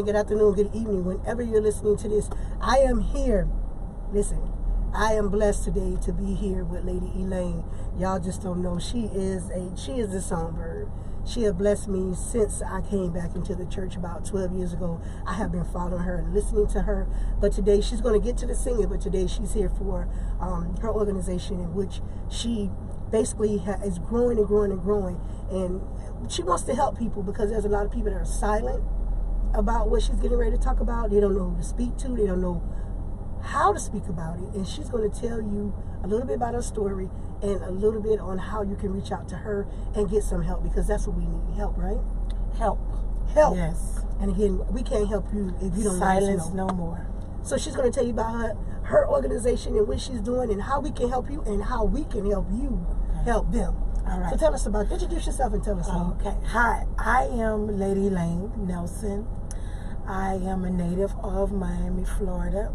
morning, good afternoon, good evening, whenever you're listening to this. I am here. Listen, I am blessed today to be here with Lady Elaine. Y'all just don't know. She is a songbird. She has blessed me since I came back into the church about 12 years ago. I have been following her and listening to her. But today she's going to get to the singing. But today she's here for her organization, in which she basically is growing and growing and growing. And she wants to help people because there's a lot of people that are silent about what she's getting ready to talk about. They don't know who to speak to. They don't know how to speak about it. And she's going to tell you a little bit about her story and a little bit on how you can reach out to her and get some help, because that's what we need. Help, right? Help. Yes. And again, we can't help you if you don't silence no more. So she's going to tell you about her organization and what she's doing and how we can help you and how we can help you help them. All right. So tell us about, introduce yourself and tell us something. Okay. Hi, I am Lady Elaine Nelson. I am a native of Miami, Florida.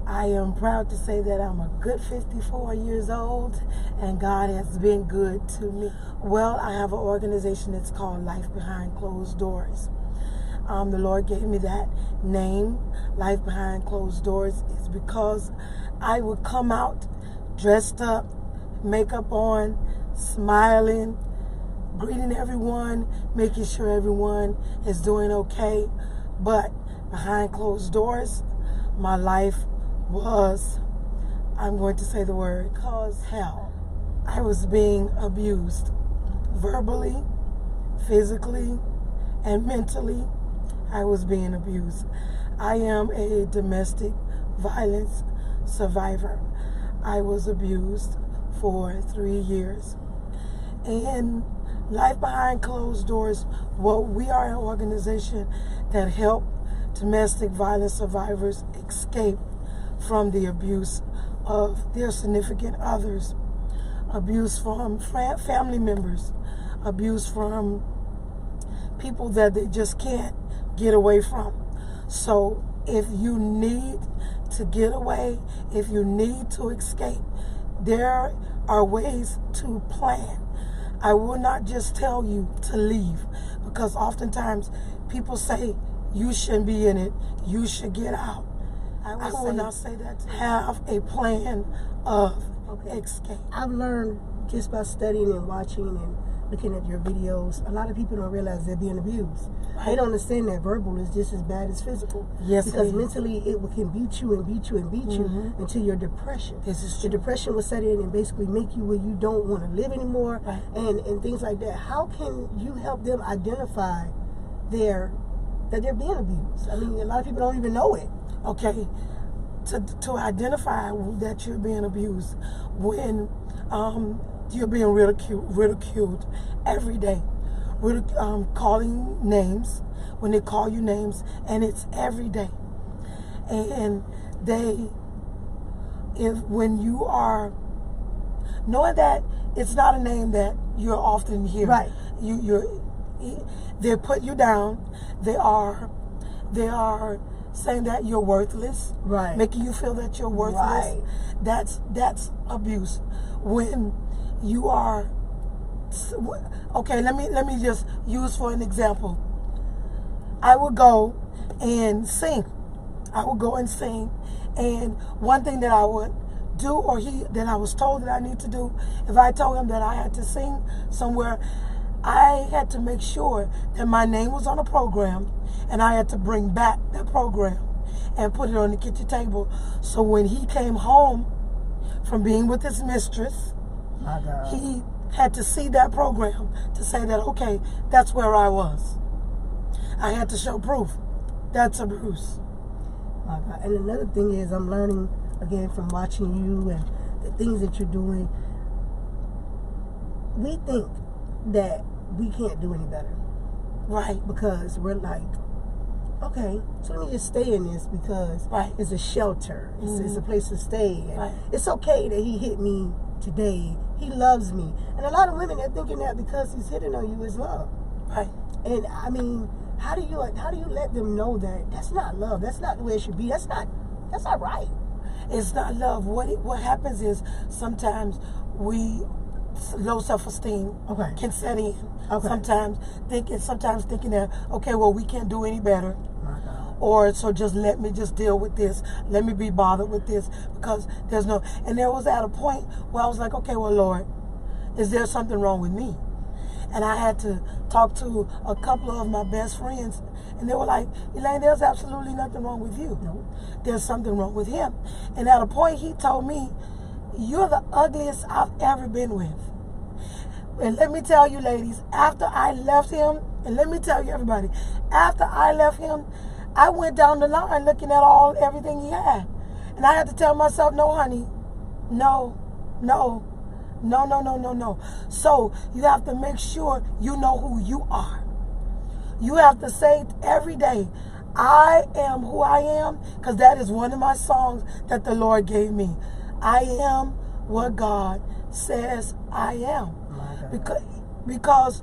I am proud to say that I'm a good 54 years old, and God has been good to me. Well, I have an organization that's called Life Behind Closed Doors. The Lord gave me that name, Life Behind Closed Doors, is because I would come out dressed up, makeup on, smiling, greeting everyone, making sure everyone is doing okay. But behind closed doors, my life was, I'm going to say the word, cause hell. I was being abused verbally, physically, and mentally. I was being abused. I am a domestic violence survivor. I was abused for 3 years. And Life Behind Closed Doors, well, we are an organization that help domestic violence survivors escape from the abuse of their significant others, abuse from family members, abuse from people that they just can't get away from. So if you need to get away, if you need to escape, there are ways to plan. I will not just tell you to leave, because oftentimes people say you shouldn't be in it, you should get out. I will not say that. Have a plan of escape. I've learned just by studying and watching and looking at your videos, a lot of people don't realize they're being abused. Right. They don't understand that verbal is just as bad as physical. Yes, because mentally it can beat you and beat you and beat you until your depression. This is true. Your depression will set in and basically make you where you don't want to live anymore, and things like that. How can you help them identify that they're being abused? I mean, a lot of people don't even know it. Okay, to identify that you're being abused when you're being ridiculed every day, calling names, when they call you names, and it's every day. And when you are knowing that it's not a name that you're often hearing, right? They put you down. They are saying that you're worthless, right? Making you feel that you're worthless. Right. That's abuse. When you are, okay, let me just use for an example. I would go and sing. And one thing that I would do, that I was told that I need to do, if I told him that I had to sing somewhere, I had to make sure that my name was on a program, and I had to bring back that program and put it on the kitchen table. So when he came home from being with his mistress, he had to see that program to say that, okay, that's where I was. I had to show proof. That's abuse. My God. And another thing is, I'm learning, again, from watching you and the things that you're doing. We think that we can't do any better. Right. Because we're like, okay, so let me just stay in this because it's a shelter. It's a place to stay. And it's okay that he hit me today. He loves me. And a lot of women are thinking that because he's hitting on you is love. Right. And I mean, how do you let them know that that's not love? That's not the way it should be. That's not right. It's not love. What happens is sometimes low self-esteem can set in. Sometimes thinking that, okay, well, we can't do any better. or so just let me just deal with this. Let me be bothered with this because there's no. And there was at a point where I was like, okay, well, Lord, is there something wrong with me? And I had to talk to a couple of my best friends, and they were like, Elaine, there's absolutely nothing wrong with you. No, there's something wrong with him. And at a point, he told me, you're the ugliest I've ever been with. And let me tell you, ladies, after I left him, and let me tell you, everybody, after I left him, I went down the line looking at everything he had. And I had to tell myself, no, honey, no. So you have to make sure you know who you are. You have to say every day, I am who I am, because that is one of my songs that the Lord gave me. I am what God says I am. Because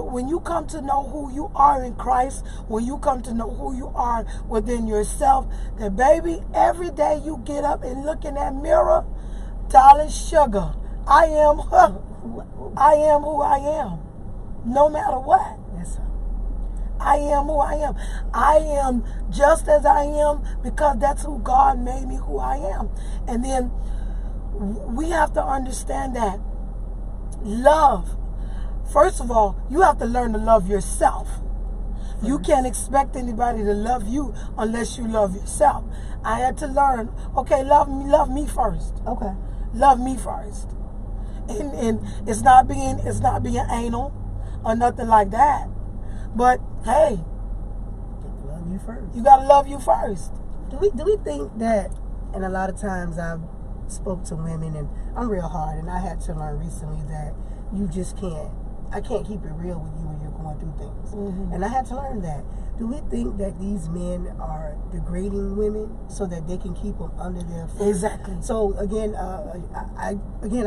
when you come to know who you are in Christ, when you come to know who you are within yourself, that baby, every day you get up and look in that mirror, darling sugar, I am who I am, no matter what. Yes, sir. I am who I am. I am just as I am because that's who God made me who I am. And then we have to understand that love, first of all, you have to learn to love yourself. You can't expect anybody to love you unless you love yourself. I had to learn, okay, love me first. Okay. Love me first. And it's not being anal or nothing like that. But hey, love you first. You gotta love you first. Do we think that? And a lot of times I've spoke to women, and I'm real hard, and I had to learn recently that you just can't. I can't keep it real with you when you're going through things, and I had to learn that. Do we think that these men are degrading women so that they can keep them under their foot? Exactly. So again, I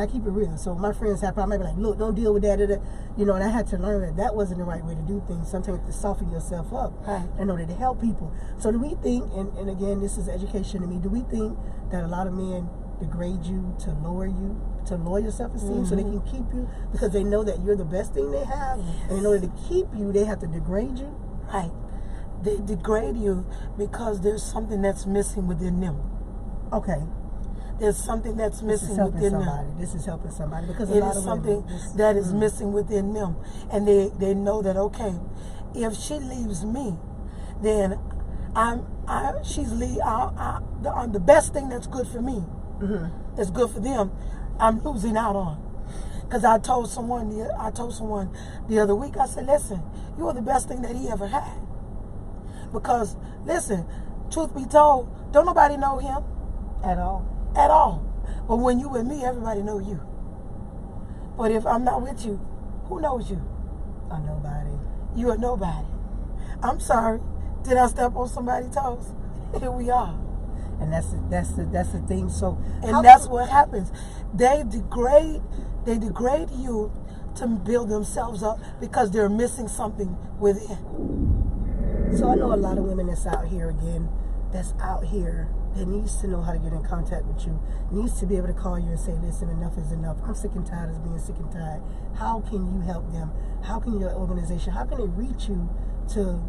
keep it real. So my friends have probably be like, look, don't deal with that, and I had to learn that wasn't the right way to do things. Sometimes you have to soften yourself up in order to help people. So do we think, and again, this is education to me, do we think that a lot of men degrade you to lower your self-esteem so they can keep you because they know that you're the best thing they have, and in order to keep you, they have to degrade you? Right. They degrade you because there's something that's missing within them. Okay. There's something that's missing within them. This is helping somebody because it is something that is missing within them, and they know that, okay, if she leaves me, then she's the best thing that's good for me, that's good for them, I'm losing out on. Because I told someone the other week, I said, listen, you are the best thing that he ever had. Because, listen, truth be told, don't nobody know him. At all. At all. But when you with me, everybody know you. But if I'm not with you, who knows you? A nobody. You are nobody. I'm sorry. Did I step on somebody's toes? Here we are. And that's the thing. So, and that's what happens. They degrade you to build themselves up because they're missing something within. So I know a lot of women that needs to know how to get in contact with you, needs to be able to call you and say, listen, enough is enough. I'm sick and tired of being sick and tired. How can you help them? How can your organization, how can they reach you to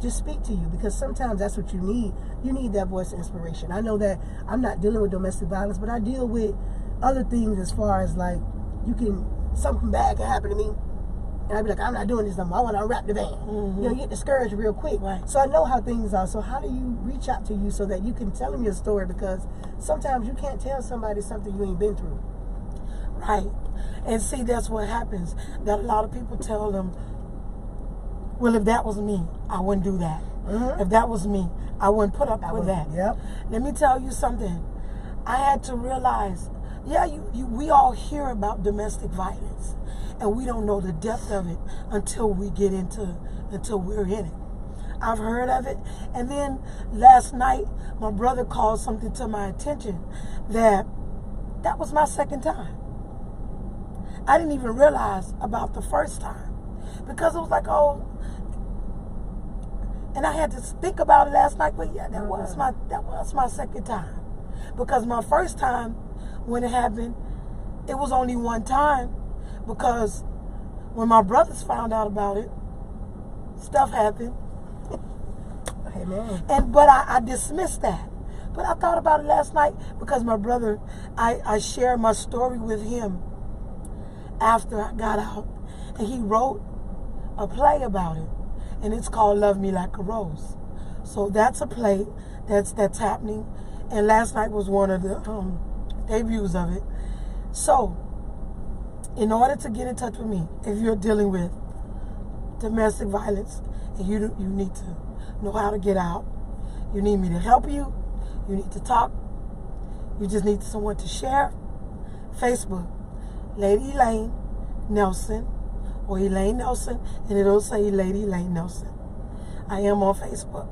just speak to you? Because sometimes that's what you need. You need that voice of inspiration. I know that I'm not dealing with domestic violence, but I deal with other things as far as like, something bad can happen to me, and I'd be like, I'm not doing this no more. I want to unwrap the band. You get discouraged real quick. Right. So I know how things are. So how do you reach out to you so that you can tell them your story? Because sometimes you can't tell somebody something you ain't been through. Right. And see, that's what happens. That a lot of people tell them, well, if that was me, I wouldn't do that. If that was me, I wouldn't put up with that. Yep. Let me tell you something. I had to realize, we all hear about domestic violence, and we don't know the depth of it until we're in it. I've heard of it, and then last night my brother called something to my attention that was my second time. I didn't even realize about the first time because it was like, and I had to think about it last night. But yeah, that was my second time, because my first time when it happened, it was only one time. Because when my brothers found out about it, stuff happened. Amen. But I dismissed that. But I thought about it last night because my brother, I shared my story with him after I got out, and he wrote a play about it, and it's called Love Me Like a Rose. So that's a play that's happening, and last night was one of the debuts of it. So in order to get in touch with me, if you're dealing with domestic violence and you need to know how to get out, you need me to help you, you need to talk, you just need someone to share, Facebook, Lady Elaine Nelson, or Elaine Nelson, and it'll say Lady Elaine Nelson. I am on Facebook.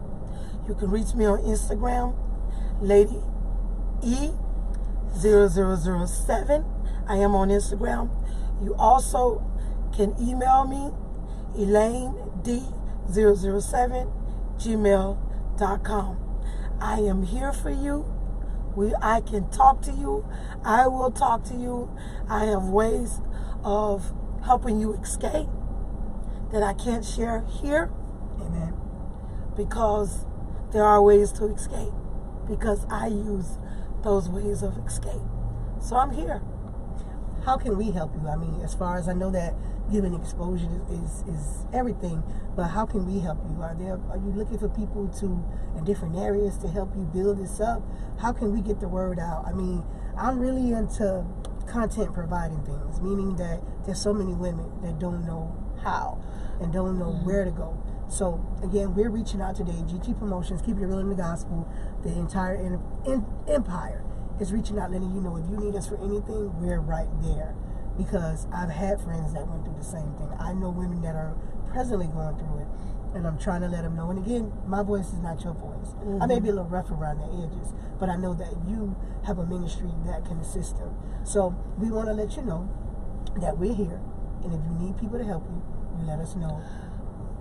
You can reach me on Instagram, Lady E0007. I am on Instagram. You also can email me, ElaineD007@gmail.com. I am here for you. I can talk to you. I will talk to you. I have ways of helping you escape that I can't share here. Amen. Because there are ways to escape. Because I use those ways of escape. So I'm here. How can we help you? I mean, as far as I know that giving exposure is everything, but how can we help you? Are you looking for people in different areas to help you build this up? How can we get the word out? I mean, I'm really into content providing things, meaning that there's so many women that don't know how and don't know where to go. So again, we're reaching out today. GT Promotions, Keep It Real in the Gospel, the entire empire is reaching out, letting you know if you need us for anything, we're right there. Because I've had friends that went through the same thing. I know women that are presently going through it, and I'm trying to let them know. And again, my voice is not your voice. I may be a little rough around the edges, but I know that you have a ministry that can assist them. So we want to let you know that we're here, and if you need people to help you, you let us know.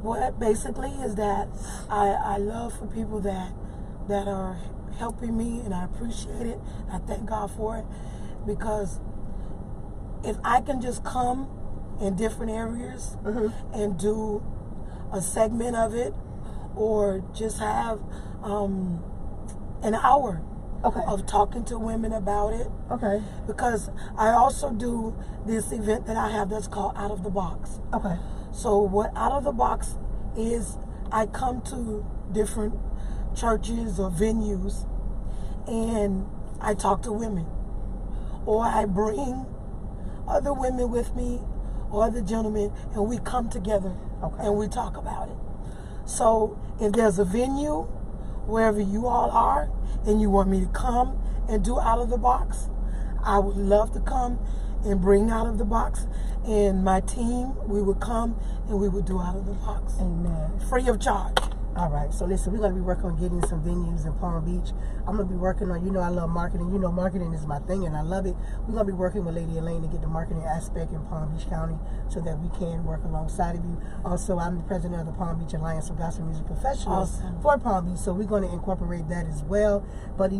What basically is that I love for people that are helping me, and I appreciate it. I thank God for it, because if I can just come in different areas and do a segment of it, or just have an hour of talking to women about it. Okay. Because I also do this event that I have that's called Out of the Box. Okay. So what Out of the Box is, I come to different churches or venues and I talk to women, or I bring other women with me or other gentlemen, and we come together and we talk about it. So if there's a venue wherever you all are and you want me to come and do Out of the Box, I would love to come and bring Out of the Box, and my team, we would come and we would do Out of the Box. Amen. Free of charge. All right, so listen, we're going to be working on getting some venues in Palm Beach. I'm going to be working on, I love marketing. Marketing is my thing, and I love it. We're going to be working with Lady Elaine to get the marketing aspect in Palm Beach County so that we can work alongside of you. Also, I'm the president of the Palm Beach Alliance for Gospel Music Professionals for Palm Beach, so we're going to incorporate that as well. But